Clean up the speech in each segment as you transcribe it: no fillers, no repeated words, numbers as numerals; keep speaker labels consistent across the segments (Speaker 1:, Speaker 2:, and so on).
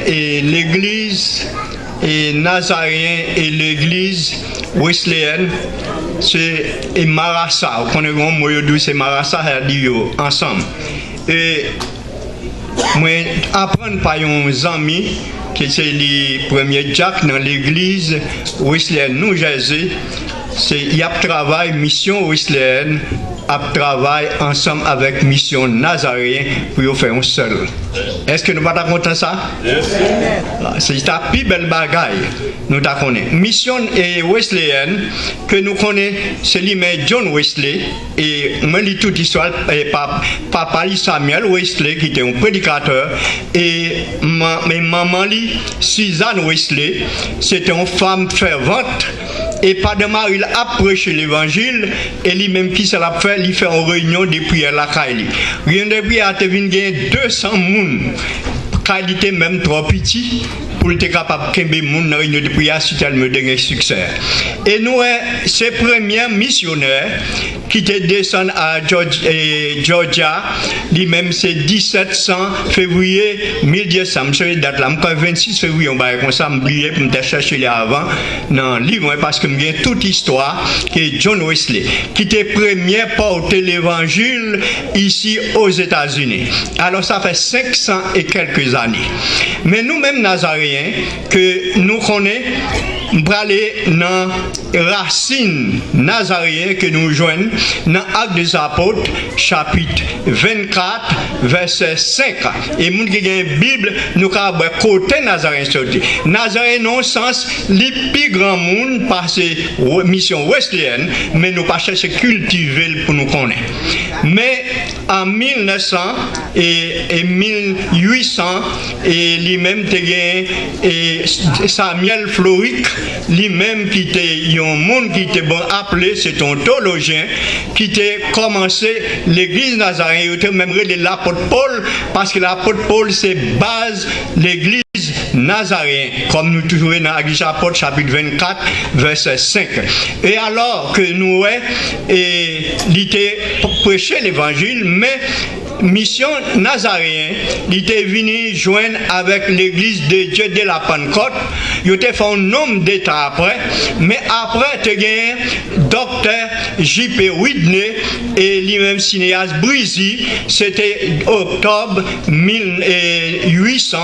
Speaker 1: et l'église et Nazaréen et l'église wesleyenne, c'est Marassa. On connaît grand mot c'est Marassa ensemble. Et moi apprendre par un ami qui c'est le premier Jack dans l'église wesleyenne New Jersey, c'est il y a travail mission wesleyenne a travail ensemble avec mission Nazaréen pour faire un seul. Est-ce que nous pas content ça? C'est ta plus belle bagaille. Nous ta connaît. Mission et wesleyenne que nous connaissons, c'est lui-même John Wesley et moi lis toute histoire et papa Samuel Wesley qui était un prédicateur et maman lit Suzanne Wesley, c'était une femme fervente. Et pas de mari, il a prêché l'évangile et lui-même qui l'a fait, il fait une réunion de prière la Kaili. Rien de prière, il y a 200 personnes. Qualité même trop petit pour être capable de faire une réunion de prière si elle me donne succès. Et nous, ces premiers missionnaires qui descendent à Georgia, lui-même c'est 1700 février 1900, c'est date là, 26 février, on va comme ça, m'oublier pour me chercher les avant dans le livre parce que j'ai toute histoire que John Wesley qui était premier porter l'évangile ici aux États-Unis. Alors ça fait 500 et quelques années. Mais nous-mêmes Nazaréens que nous connaissons, nous aller dans racine Nazaréen que nous joignons dans Actes des Apôtres chapitre 24 verset 5 et nous qui avons une Bible nous avons côté Nazaréen sorti Nazaréen non sens les plus grand monde parce que mission wesleyenne mais nous pas chercher cultiver pour nous connaître mais en 1900 et 1800 et lui-même et Samuel Floric lui-même qui était un monde qui était bon appelé c'est un théologien qui était commencé l'église Nazaréen il était même l'apôtre Paul parce que l'apôtre Paul c'est base l'église Nazaréen comme nous toujours dans l'Église apôtre chapitre 24 verset 5 et alors que nous il était prêché l'évangile mais mission Nazaréen, il était venu joindre avec l'église de Dieu de la Pentecôte. Il était fait un nombre d'états après, mais après, tu as gagné docteur J.P. Whitney et lui-même cinéaste Brisy. C'était octobre 1800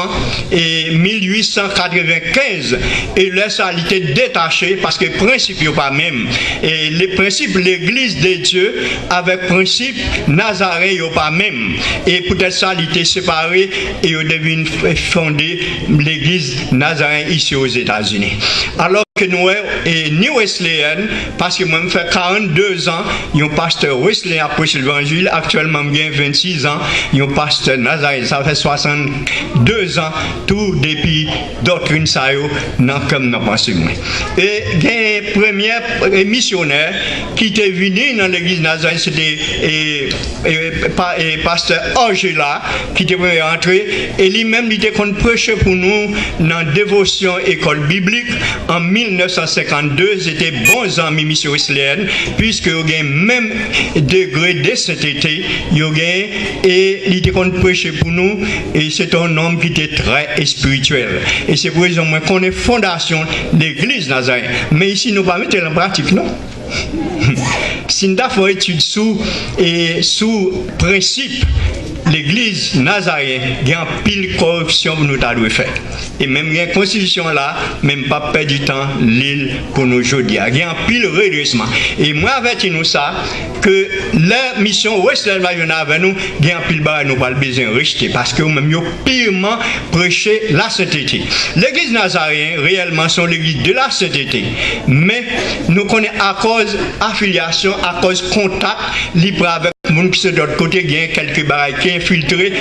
Speaker 1: et 1895. Et là, ça a été détaché parce que les principes sont pas même. Et les principes de l'église de Dieu avec principe Nazaréen sont pas même. Et peut-être ça, il était séparé et il devait fonder l'église Nazaréen ici aux États-Unis. Alors que nous, et ni Wesleyan, parce que moi, je fais 42 ans, il y a un pasteur Wesleyan a prêché l'évangile, actuellement, j'ai 26 ans, il y a un pasteur Nazaréen, ça fait 62 ans, tout depuis doctrine ça comme nous pensons. Et il y a un premier missionnaire qui était venu dans l'église Nazaréen, c'était pasteur Angela, qui était entré, et lui-même, il était prêché pour nous dans la dévotion école biblique en 1952, c'était bons amis mission wesleyenne, puisque il y a même degré de sainteté, et il était prêché pour nous, et c'est un homme qui était très spirituel. Et c'est pour ça qu'on est fondation de l'église Nazaréen. Mais ici, nous ne pouvons pas mettre en pratique, non? Si nous avons une étude sous principe, l'église Nazaréen, il y a une pile de corruption pour nous faire. Et même il y a une constitution là, même pas perdre du temps, l'île pour nous aujourd'hui. Il y a un pile de redressement. Et moi, avec nous ça, que la mission Western avec nous, il y a un pile de nous pas besoin de rejeter parce que nous avons purement prêché la sainteté. L'église Nazaréen, réellement, sont l'église de la sainteté. Mais nous connaissons à cause affiliation, à cause contact, libre avec les gens qui sont de l'autre côté, il y a quelques barrages qui infiltrés,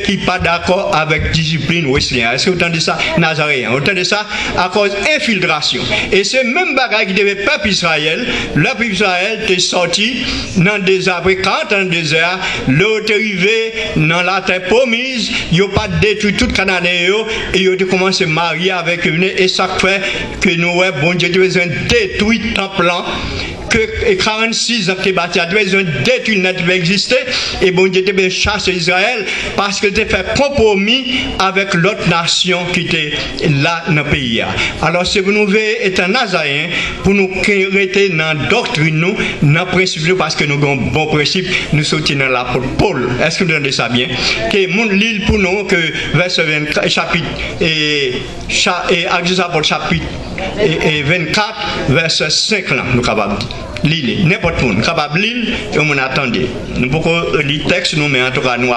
Speaker 1: qui ne sont pas d'accord avec la discipline wesleyenne. Est-ce que vous entendez ça, Nazaréen? Vous entendez ça à cause d'infiltration. Et ce même bagage qui devait pas peuple Israël, le peuple Israël est sorti dans des après 40 ans de désert, l'autre est arrivé dans la terre promise, il n'a pas détruit tout le Canaan et il a commencé à marier avec eux. Et ça fait que nous, bon Dieu, devons détruire le temple que 46 ans que bâti à ils ont détruit net existé et bon Dieu devait chasser Israël parce qu'il était fait compromis avec l'autre nation qui était là dans le pays. Alors si vous nous voyez être un Nazaréen pour nous rester dans la doctrine, nous, dans le principe, parce que nous avons un bon principe, nous soutenons l'apôtre Paul. Est-ce que vous entendez ça bien? Que mon l'île pour nous, que verset 24, chapitre, et Actes des Apôtres, chapitre 24, verset 5, là, nous sommes capables de lire. N'importe où, nous sommes capables de lire et on attendait. Nous pouvons lire le texte, nous, mais en tout cas, nous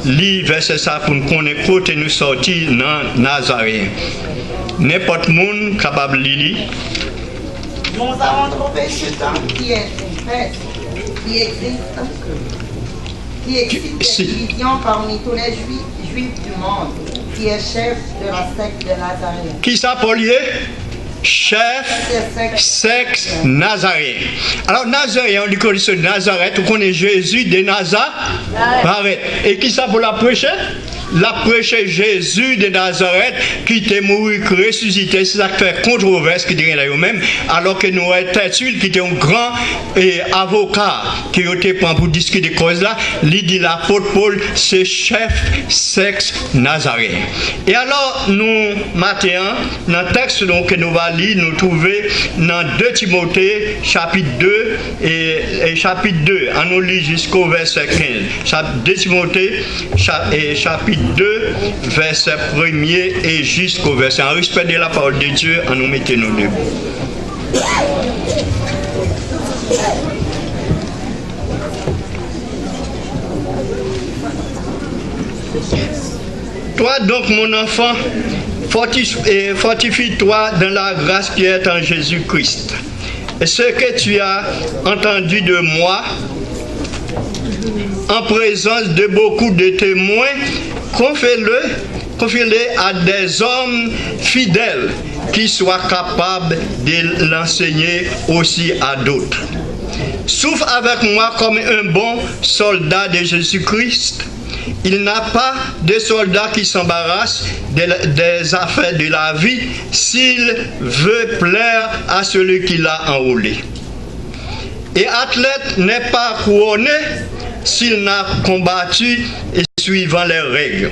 Speaker 1: lire verset ça pour nous connaître côté nous sortir dans Nazaréen. N'importe où, capable de lire.
Speaker 2: Nous avons trouvé Satan qui est fait, qui existe des divisions parmi tous les juifs du monde, qui est chef de la secte de Nazaréen.
Speaker 1: Qui ça, Paulier? Chef, secte Nazaréen. Alors, Nazaréen, on dit qu'on est Nazareth, on connaît Jésus de Nazareth. Et qui ça pour la prêcher? La prêcher Jésus de Nazareth qui était mort, ressuscité, c'est ça qui fait controverse qui dirait là eux-mêmes, alors que nous étions qui était un grand avocat qui était pour discuter des causes là, il dit l'apôtre Paul, c'est chef sexe Nazaréen. Et alors, nous, matin, dans le texte que nous allons lire, nous trouvons dans 2 Timothée, chapitre 2 et chapitre 2, on nous lit jusqu'au verset 15. 2 Timothée, chapitre 2, verset 1er et jusqu'au verset. En respect de la parole de Dieu, on nous mettons nos debout. Toi donc, mon enfant, fortifie-toi dans la grâce qui est en Jésus-Christ. Et ce que tu as entendu de moi, en présence de beaucoup de témoins, confie-le à des hommes fidèles qui soient capables de l'enseigner aussi à d'autres. Souffre avec moi comme un bon soldat de Jésus-Christ. Il n'a pas de soldat qui s'embarrasse des affaires de la vie s'il veut plaire à celui qui l'a enrôlé. Et athlète n'est pas couronné s'il n'a combattu et suivant les règles.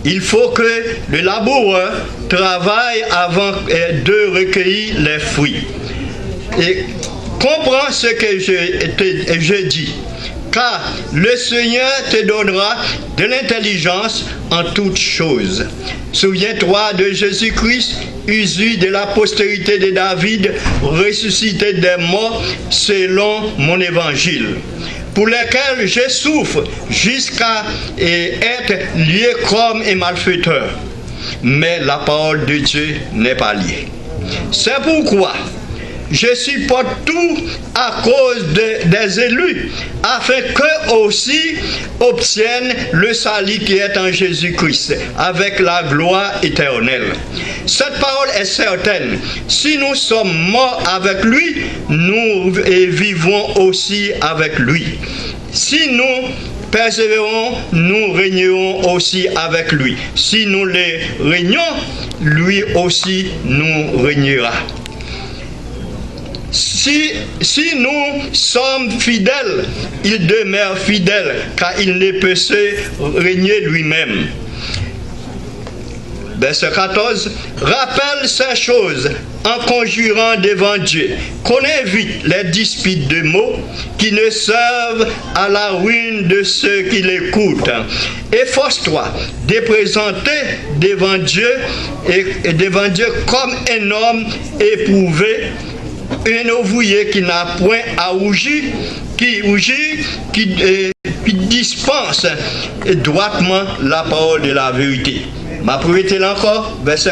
Speaker 1: Il faut que le laboureur travaille avant de recueillir les fruits. Et comprends ce que je dis, car le Seigneur te donnera de l'intelligence en toutes choses. Souviens-toi de Jésus-Christ, issu de la postérité de David, ressuscité des morts selon mon évangile, pour lesquels je souffre jusqu'à être lié comme un malfaiteur. Mais la parole de Dieu n'est pas liée. C'est pourquoi je supporte tout à cause des élus, afin qu'eux aussi obtiennent le salut qui est en Jésus-Christ, avec la gloire éternelle. Cette parole est certaine. Si nous sommes morts avec lui, nous vivons aussi avec lui. Si nous persévérons, nous régnerons aussi avec lui. Si nous les régnons, lui aussi nous régnera. Si nous sommes fidèles, il demeure fidèle, car il ne peut se régner lui-même. Verset 14. Rappelle ces choses en conjurant devant Dieu, qu'on évite les disputes de mots qui ne servent à la ruine de ceux qui l'écoutent. Efforce-toi de présenter devant Dieu comme un homme éprouvé, un ouvrier qui n'a point à rougir, qui dispense droitement la parole de la vérité. Ma priorité là encore, verset